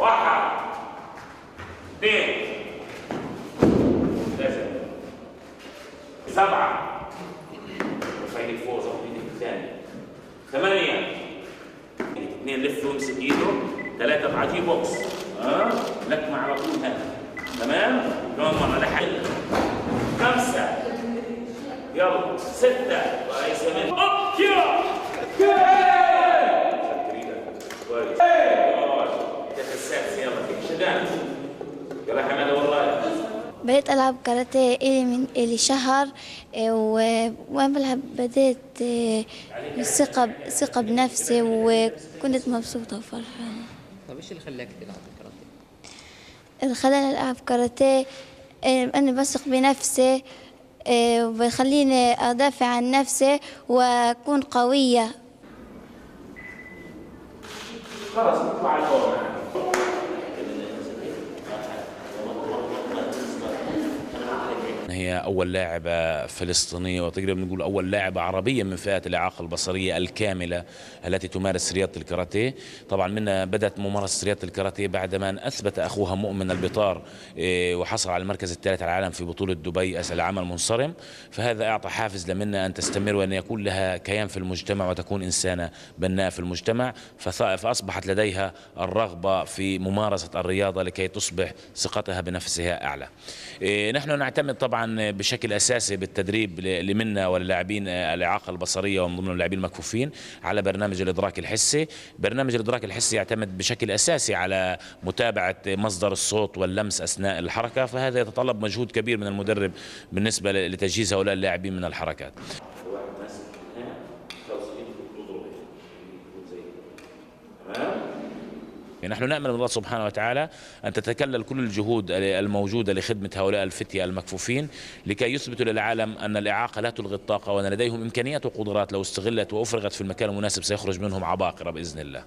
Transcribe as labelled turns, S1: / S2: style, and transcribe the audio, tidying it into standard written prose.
S1: 1 2 3 7 رفع ايدك فوق زود ايدك الثاني 8 2 لف وامسك ايده 3 اطلع جي بوكس لكمة على طول هنا تمام كمان مرة لحل 5 يلا 6 كويس كمان يلا كويس يلا شدان يلا حماده والله.
S2: بديت ألعب كاراتيه إلي شهر وأنا بديت ثقة بنفسي وكنت مبسوطة وفرحانة.
S3: طيب ايش اللي خلاك تلعب الكاراتيه؟
S2: اللي خلاني ألعب كاراتيه أني بثق بنفسي وبيخليني أدافع عن نفسي وأكون قوية.
S1: خلاص نطلع على الفور.
S4: هي أول لاعبة فلسطينية وتقدر نقول أول لاعبة عربية من فئات الإعاقة البصرية الكاملة التي تمارس رياضة الكاراتيه. طبعا منها بدأت ممارسة رياضة الكاراتيه بعدما أن أثبت أخوها مؤمن البطار وحصل على المركز الثالث على العالم في بطولة دبي أسأل العام المنصرم، فهذا أعطى حافز لمنى أن تستمر وأن يكون لها كيان في المجتمع وتكون إنسانة بناءة في المجتمع، فأصبحت لديها الرغبة في ممارسة الرياضة لكي تصبح ثقتها بنفسها أعلى. نحن نعتمد طبعا بشكل اساسي بالتدريب لمنا واللاعبين الاعاقه البصريه ومن ضمن اللاعبين المكفوفين على برنامج الادراك الحسي. برنامج الادراك الحسي يعتمد بشكل اساسي على متابعه مصدر الصوت واللمس اثناء الحركه، فهذا يتطلب مجهود كبير من المدرب بالنسبه لتجهيز هؤلاء اللاعبين من الحركات. نحن نأمل من الله سبحانه وتعالى أن تتكلل كل الجهود الموجودة لخدمة هؤلاء الفتية المكفوفين لكي يثبتوا للعالم أن الإعاقة لا تلغي الطاقة وأن لديهم إمكانيات وقدرات لو استغلت وأفرغت في المكان المناسب سيخرج منهم عباقرة بإذن الله.